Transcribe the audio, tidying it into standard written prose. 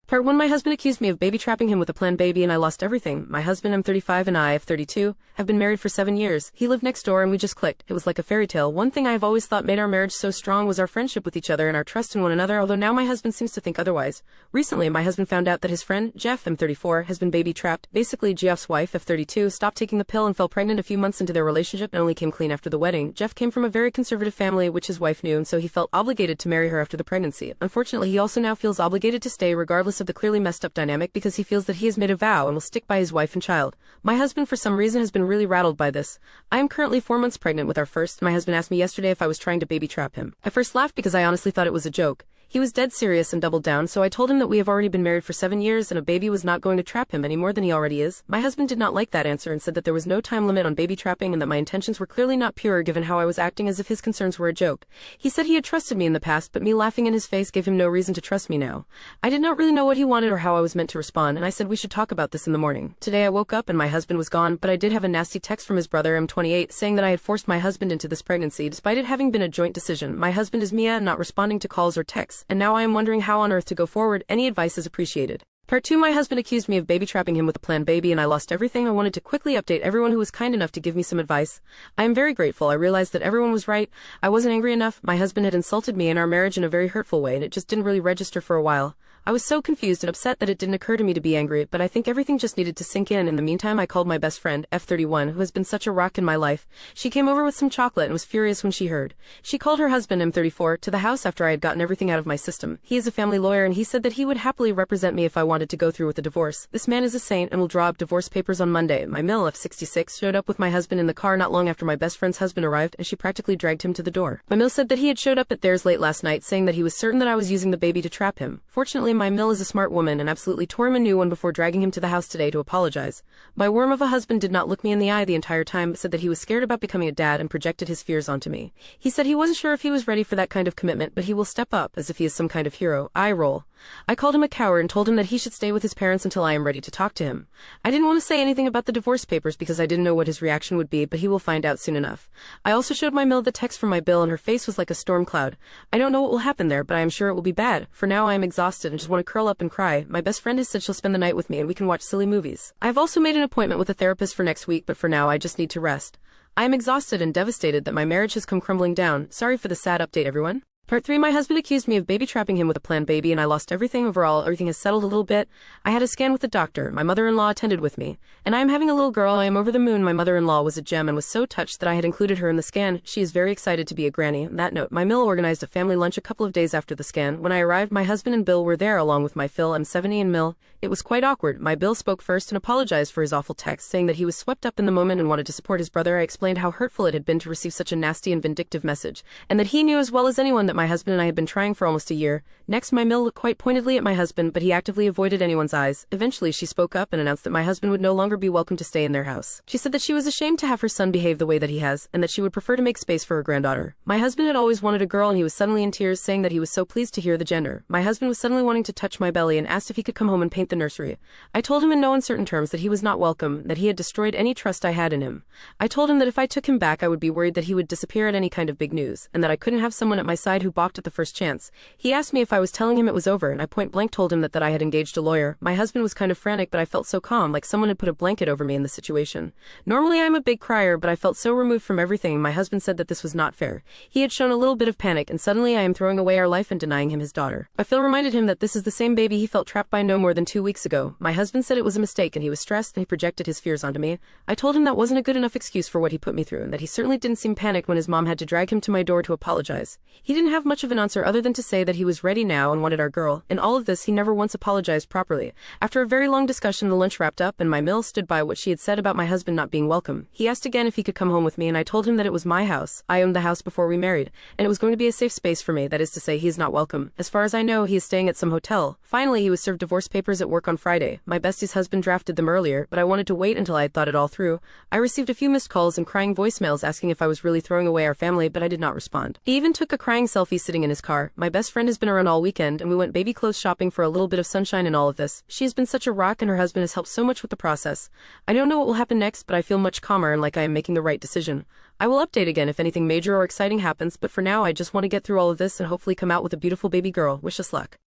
Part 1. My husband accused me of baby trapping him with a planned baby and I lost everything. My husband, I'm 35 and I, 32, have been married for 7 years. He lived next door and we just clicked. It was like a fairy tale. One thing I have always thought made our marriage so strong was our friendship with each other and our trust in one another, although now my husband seems to think otherwise. Recently, my husband found out that his friend, Jeff, M34, has been baby trapped. Basically, Jeff's wife, F32, stopped taking the pill and fell pregnant a few months into their relationship and only came clean after the wedding. Jeff came from a very conservative family, which his wife knew, and so he felt obligated to marry her after the pregnancy. Unfortunately, he also now feels obligated to stay regardless of the clearly messed up dynamic because he feels that he has made a vow and will stick by his wife and child. My husband for some reason has been really rattled by this. I am currently 4 months pregnant with our first. My husband asked me yesterday if I was trying to baby trap him. I first laughed because I honestly thought it was a joke. He was dead serious and doubled down, so I told him that we have already been married for 7 years and a baby was not going to trap him any more than he already is. My husband did not like that answer and said that there was no time limit on baby trapping and that my intentions were clearly not pure given how I was acting as if his concerns were a joke. He said he had trusted me in the past, but me laughing in his face gave him no reason to trust me now. I did not really know what he wanted or how I was meant to respond, and I said we should talk about this in the morning. Today I woke up and my husband was gone, but I did have a nasty text from his brother, M28, saying that I had forced my husband into this pregnancy despite it having been a joint decision. My husband is Mia, not responding to calls or texts, and now I am wondering how on earth to go forward. Any advice is appreciated. Part 2. My husband accused me of baby trapping him with a planned baby and I lost everything. I wanted to quickly update everyone who was kind enough to give me some advice. I am very grateful. I realized that everyone was right. I wasn't angry enough. My husband had insulted me and our marriage in a very hurtful way and it just didn't really register for a while. I was so confused and upset that it didn't occur to me to be angry, but I think everything just needed to sink in. In the meantime, I called my best friend, F31, who has been such a rock in my life. She came over with some chocolate and was furious when she heard. She called her husband, M34, to the house after I had gotten everything out of my system. He is a family lawyer and he said that he would happily represent me if I wanted to go through with the divorce. This man is a saint and will draw up divorce papers on Monday. My mill, F66, showed up with my husband in the car not long after my best friend's husband arrived and she practically dragged him to the door. My mill said that he had showed up at theirs late last night saying that he was certain that I was using the baby to trap him. Fortunately, my mill is a smart woman and absolutely tore him a new one before dragging him to the house today to apologize. My worm of a husband did not look me in the eye the entire time but said that he was scared about becoming a dad and projected his fears onto me. He said he wasn't sure if he was ready for that kind of commitment but he will step up as if he is some kind of hero. Eye roll. I called him a coward and told him that he should stay with his parents until I am ready to talk to him. I didn't want to say anything about the divorce papers because I didn't know what his reaction would be, but he will find out soon enough. I also showed my mill the text from my bill and her face was like a storm cloud. I don't know what will happen there, but I am sure it will be bad. For now I am exhausted and just want to curl up and cry. My best friend has said she'll spend the night with me and we can watch silly movies. I have also made an appointment with a therapist for next week, but for now I just need to rest. I am exhausted and devastated that my marriage has come crumbling down. Sorry for the sad update, everyone. Part 3. My husband accused me of baby trapping him with a planned baby and I lost everything. Overall, everything has settled a little bit. I had a scan with the doctor. My mother-in-law attended with me. And I am having a little girl. I am over the moon. My mother-in-law was a gem and was so touched that I had included her in the scan. She is very excited to be a granny. On that note, my mill organized a family lunch a couple of days after the scan. When I arrived, my husband and Bill were there along with my Phil, M70 and Mill. It was quite awkward. My Bill spoke first and apologized for his awful text, saying that he was swept up in the moment and wanted to support his brother. I explained how hurtful it had been to receive such a nasty and vindictive message, and that he knew as well as anyone that my husband and I had been trying for almost a year. Next, my mill looked quite pointedly at my husband, but he actively avoided anyone's eyes. Eventually, she spoke up and announced that my husband would no longer be welcome to stay in their house. She said that she was ashamed to have her son behave the way that he has, and that she would prefer to make space for her granddaughter. My husband had always wanted a girl and he was suddenly in tears, saying that he was so pleased to hear the gender. My husband was suddenly wanting to touch my belly and asked if he could come home and paint the nursery. I told him in no uncertain terms that he was not welcome, that he had destroyed any trust I had in him. I told him that if I took him back I would be worried that he would disappear at any kind of big news, and that I couldn't have someone at my side who balked at the first chance. He asked me if I was telling him it was over and I point blank told him that I had engaged a lawyer. My husband was kind of frantic but I felt so calm, like someone had put a blanket over me in the situation. Normally I am a big crier but I felt so removed from everything. My husband said that this was not fair. He had shown a little bit of panic and suddenly I am throwing away our life and denying him his daughter. I Phil reminded him that this is the same baby he felt trapped by no more than 2 weeks ago. My husband said it was a mistake and he was stressed and he projected his fears onto me. I told him that wasn't a good enough excuse for what he put me through and that he certainly didn't seem panicked when his mom had to drag him to my door to apologize. He didn't have much of an answer other than to say that he was ready now and wanted our girl. In all of this he never once apologized properly. After a very long discussion the lunch wrapped up and my mill stood by what she had said about my husband not being welcome. He asked again if he could come home with me and I told him that it was my house. I owned the house before we married and it was going to be a safe space for me, that is to say he is not welcome. As far as I know he is staying at some hotel. Finally he was served divorce papers at work on Friday. My bestie's husband drafted them earlier but I wanted to wait until I had thought it all through. I received a few missed calls and crying voicemails asking if I was really throwing away our family but I did not respond. He even took a crying selfie sitting in his car. My best friend has been around all weekend and we went baby clothes shopping for a little bit of sunshine in all of this. She has been such a rock and her husband has helped so much with the process. I don't know what will happen next but I feel much calmer and like I am making the right decision. I will update again if anything major or exciting happens but for now I just want to get through all of this and hopefully come out with a beautiful baby girl. Wish us luck.